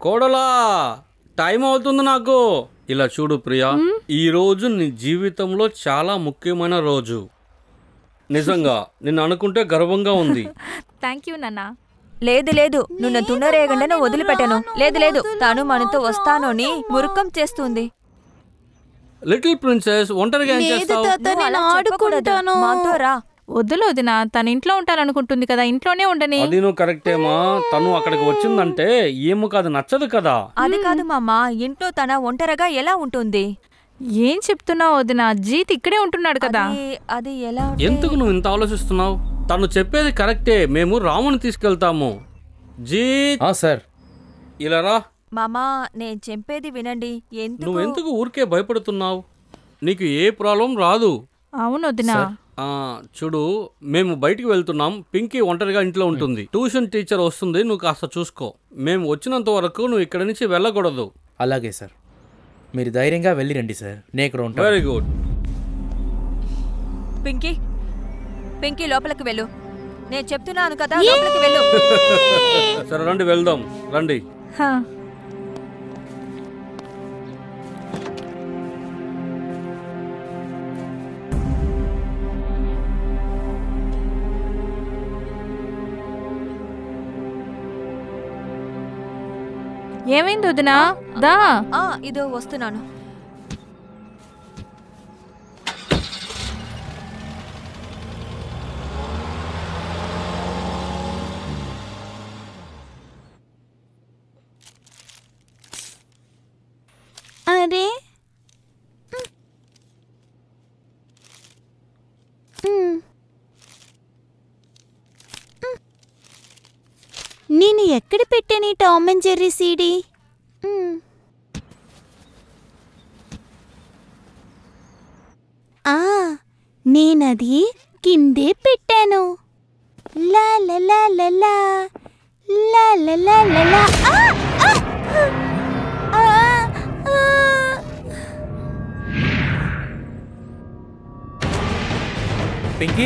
కోడలా టైం అవుతుంది నాకు. ఇలా చూడు ప్రియా, ఈ రోజు నీ జీవితంలో చాలా ముఖ్యమైన రోజు. నిజంగా నిన్ను అనుకుంటే గర్వంగా ఉంది. థ్యాంక్ యూ నాన్న. లేదు లేదు, నువ్వు తున్నరేగండను వదిలిపెట్టను. లేదు లేదు, తను మనతో వస్తాను అని మురుక్కం చేస్తుంది. లిటిల్ ప్రిన్సెస్ ఒంటరిగా ఏం చేస్తావు? మాతో రా. వద్దులు వదినా, తన ఇంట్లో ఉంటారనుకుంటుంది కదా, ఇంట్లోనే ఉండని. అది నువ్వు కరెక్టేమా. తను అక్కడికి వచ్చిందంటే ఏమో కాదు, నచ్చదు కదా. అది కాదు మామ, ఇంట్లో తన ఒంటరిగా ఎలా ఉంటుంది? ఏం చెప్తున్నావు వదినా? జీత్ ఇక్కడే ఉంటున్నాడు కదా. అది ఎలా? ఎందుకు నువ్వు ఇంత ఆలోచిస్తున్నావు? తను చెప్పేది కరెక్టే, మేము రాముని తీసుకెళ్తాము. జీత్ సార్, ఇలా రా. మామా, నేను చెప్పేది వినండి. నువ్వెందుకు ఊరికే భయపడుతున్నావు? నీకు ఏ ప్రాబ్లం రాదు. అవును వదినా. చూడు, మేము బయటికి వెళ్తున్నాం. పింకీ ఒంటరిగా ఇంట్లో ఉంటుంది. ట్యూషన్ టీచర్ వస్తుంది, నువ్వు కాస్త చూసుకో. మేము వచ్చినంత వరకు నువ్వు ఇక్కడి నుంచి వెళ్ళకూడదు. అలాగే సార్, మీరు ధైర్యంగా వెళ్ళి రండి సార్, నేను ఇక్కడ ఉంటాను. Very good. పింకీ, పింకీ లోపలికి వెళ్ళు. నేను చెప్తున్నాను కదా, లోపలికి వెళ్ళు. సరే రండి, వెళ్దాం రండి. ఏమైంది వదినా? దా. ఇదో వస్తున్నాను. అరే నేను ఎక్కడ పెట్టాను ఈ టామ్ అండ్ జెర్రీ సీడీ? నేనది కిందే పెట్టాను. లా లా లా లా లా లా లా లా లా లా. పింకీ,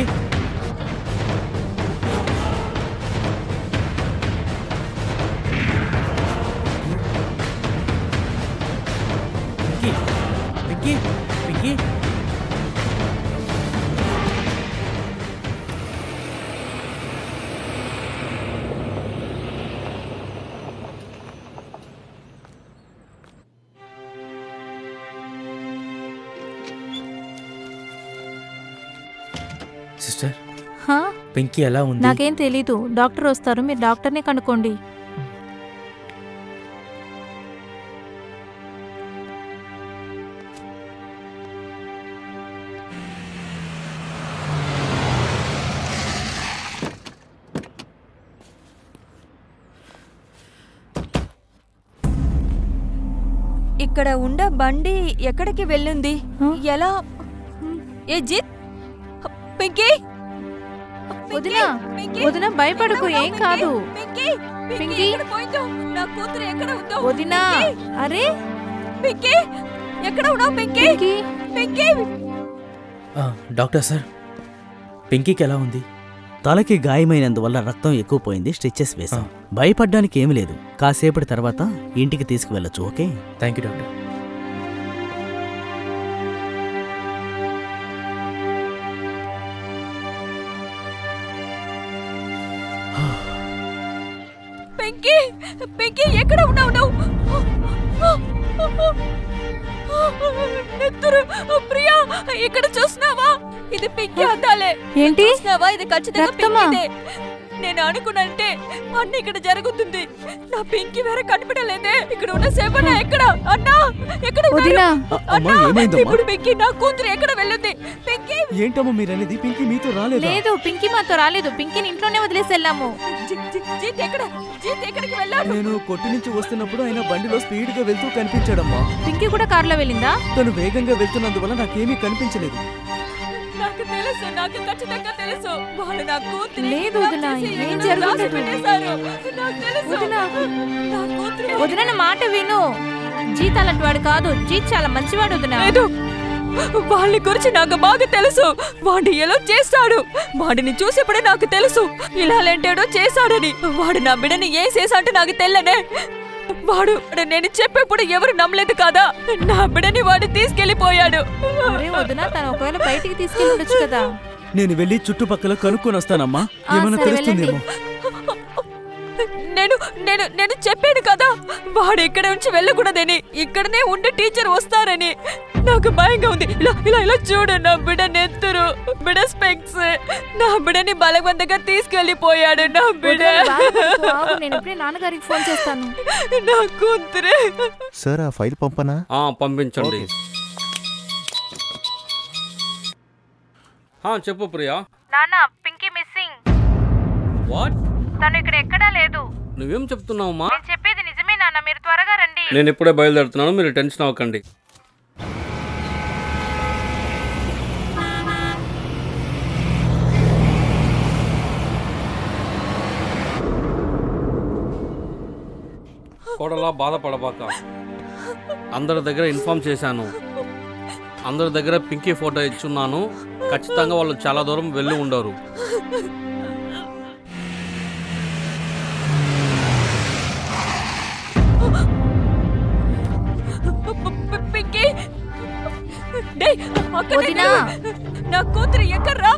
పింకీ, పింకీ. సిస్టర్, పింకీ ఎలా ఉంది? నాకేం తెలీదు. డాక్టర్ వస్తారు, మీరు డాక్టర్ని కనుక్కోండి. ఇక్కడ ఉండ బండి ఎక్కడికి వెళ్ళింది? ఎలా? ఏ జీత్, పింకీ, వదినా, వదినా భయపడకు, ఏం కాదు. పింకీ, నా కూతురు ఎక్కడ ఉందో? వదినా, అరే పింకీ, ఎక్కడ ఉన్నావు? పింకీ, పింకీ. డాక్టర్ సార్, పింకీకి ఎలా ఉంది? తలకి గాయమైనందువల్ల రక్తం ఎక్కువ పోయింది, స్టిచెస్ వేశాం. భయపడ్డానికి ఏమి లేదు, కాసేపటి తర్వాత ఇంటికి తీసుకువెళ్ళొచ్చు. Okay, thank you doctor. Pinky, Pinky, ఎక్కడ ఉన్నావు నువ్వు? ప్రియా, ఇక్కడ చూస్తున్నావా? ఇది పింకీ అద్దాలే. ఏంటి? చూస్తున్నావా? ఇది ఖచ్చితంగా పింకీదే. నేను అనుకున్నంటే అన్ని ఇక్కడ జరుగుతుంది. నా పింకీ వేరే కనిపించలేదే. ఇక్కడ ఉన్న సేపన్న ఎక్కడ? అన్నా ఎక్కడ? ఇప్పుడు పింకీ, నా కూతురు ఎక్కడ వెళ్ళింది? పింకీ, ఏంటమ్మా మీరనేది? పింకీ మీతో రాలేదు? లేదు, పింకీ మాతో రాలేదు. పింకీని ఇంట్లోనే వదిలేసి వెళ్ళాము. జీత్ ఎక్కడ? జీత్ ఎక్కడికి వెళ్ళాడు? నేను కొట్టు నుంచి వస్తున్నప్పుడు ఆయన బండిలో స్పీడ్ గా వెళ్తూ కనిపించాడమ్మా. పింకీ కూడా కారులో వెళ్ళిందా? తను వేగంగా వెళ్తున్నందువల్ల నాకేమీ కనిపించలేదు. నాకు తెలుసు, నాకు ఖచ్చితంగా తెలుసు. వాళ్ళు నా కూతురు లేదు వదినా, ఏం జరుగుతుంది? వదినా, నా మాట విను. జీత్ అలాంటి వాడు కాదు. జీత్ చాలా మంచివాడు వదినా. వాళ్ళ గురించి నాకు బాగా తెలుసు. వాడు ఎలా చేస్తాడు, వాడిని చూసేప్పుడే నాకు తెలుసు ఇలా లేంటాడో చేశాడని. వాడు నా బిడ్డని ఏం చేశాడంటే నాకు తెల్లనే. వాడు నేను చెప్పేప్పుడు ఎవరు నమ్మలేదు కదా, నా బిడ్డని వాడు తీసుకెళ్లిపోయాడు. అరే వదినా, తను ఒకవేళ బయటికి తీసుకెళ్ళి ఉండొచ్చు కదా. నేను వెళ్ళి చుట్టుపక్కల కనుక్కొని వస్తానమ్మా, ఏమైనా సరే, తెలుస్తుందేమో. నేను నేను నేను చెప్పాను కదా వాడు ఇక్కడ నుంచి వెళ్ళకూడదని, ఇక్కడనే ఉండి టీచర్ వస్తారని. నాకు భయంగా ఉంది. ఇలా ఇలా ఇలా చూడు, నా బిడ్డ నెత్తురు, బిడ్డ స్పెక్స్, నా బిడ్డని బలవంతంగా తీసుకెళ్లిపోయాడు. నా బిడ్డ, నేను ఇప్పుడే నాన్నగారికి ఫోన్ చేస్తాను. నా కూతురే. సార్ ఆ ఫైల్ పంపనా? పంపించండి. చెప్పు ప్రియా. నాన్న, పింకీ మిస్సింగ్. వాట్? తను ఇక్కడ ఎక్కడా లేదు. నువ్వేం చెప్తున్నావమ్మా? నేను చెప్పేది నిజమే నాన్న, మీరు త్వరగా రండి. నేను ఇప్పుడే బయలుదేరుతున్నాను, మీరు టెన్షన్ అవ్వకండి. కోడలా బాధపడబాక. అందరి దగ్గర ఇన్ఫార్మ్ చేశాను, అందరి దగ్గర పింకీ ఫోటో ఇచ్చున్నాను. ఖచ్చితంగా వాళ్ళు చాలా దూరం వెళ్ళి ఉండరు. నా కూతురు ఎక్కడ్రా?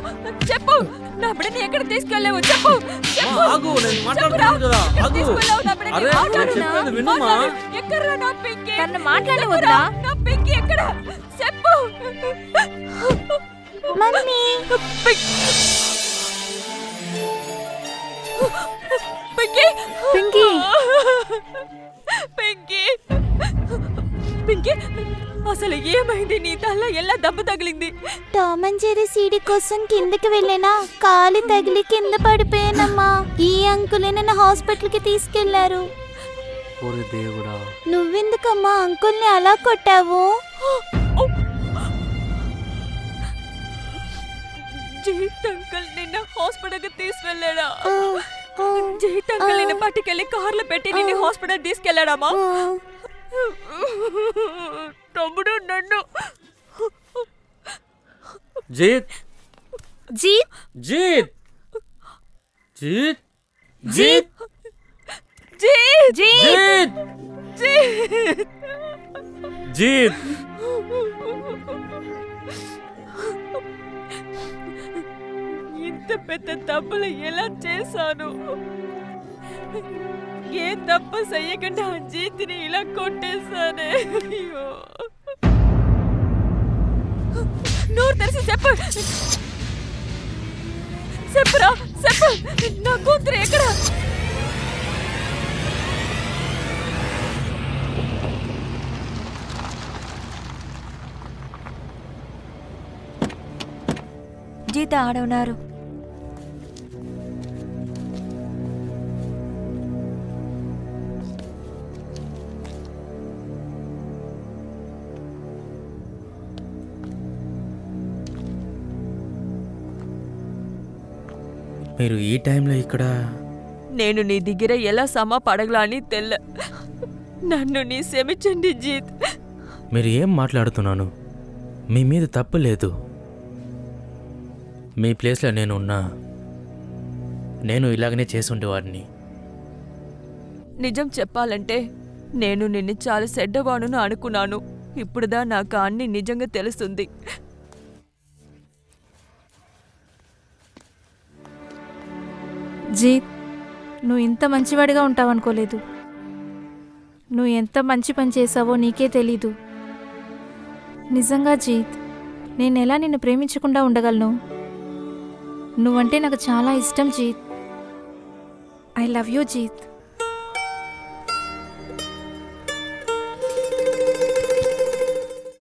చెప్పు, నా బిడ్డని ఎక్కడ తీసుకెళ్ళావు? చెప్పు. ఎక్కడ్రా నా పింకీ? నా పింకీ ఎక్కడ? చెప్పు. మమ్మీ, పింకీ పింకీ పింకీ పింకీ, అసలు ఏమైంది? నీ తల్ల ఎలా దెబ్బ తగిలింది? టామ్ అండ్ జెర్రీ సీడీ కోసం కిందకి వెళ్ళినా కాలి తగిలి కింద పడిపోయానమ్మా. ఈ అంకులే నన్ను హాస్పిటల్ కి తీసుకెళ్లారు. దేవుడా, నువ్వెందుకమ్మా అంకుల్ని అలా కొట్టావు? జీత్ అంకుల్ నిన్న హాస్పిటల్ కి తీసుకెళ్ళాడా? జీత్ అంకుల్ నిన్న పట్టుకెళ్ళి కార్లో పెట్టి నిన్ను హాస్పిటల్ తీసుకెళ్ళాడమ్మా? తమ్ముడు నన్ను. జీత్ జీత్ జీత్ జీత్ జీత్ జీత్ జీత్ జీత్. ఇంత పెద్ద తప్పులు ఎలా చేశాను? ఏ తప్పు చెయ్యకుండా జీతిని ఇలా కొట్టేశానే. అయ్యో, నోరు తెరిచి చెప్పు. చెప్పురా, చెప్పు. నా కూతురు ఎక్కడ? జీత ఆడవున్నారు. మీరు ఈ టైంలో ఇక్కడ? నేను నీ దగ్గర ఎలా సమా పడగలా అని తెల్ల. నన్ను నీ క్షమించండి జీత్. మీరు ఏం మాట్లాడుతున్నాను? మీ మీద తప్పు లేదు. మీ ప్లేస్లో నేను ఉన్నా, నేను ఇలాగనే చేసుండేవాడిని. నిజం చెప్పాలంటే నేను నిన్ను చాలా చెడ్డవాడును అనుకున్నాను. ఇప్పుడుదా నాకు అన్ని నిజంగా తెలుస్తుంది. జీత్, నువ్వు ఇంత మంచివాడిగా ఉంటావనుకోలేదు. నువ్వు ఎంత మంచి పని చేసావో నీకే తెలీదు. నిజంగా జీత్, నేను ఎలా నిన్ను ప్రేమించకుండా ఉండగలను? నువ్వంటే నాకు చాలా ఇష్టం Jeet. I love you Jeet.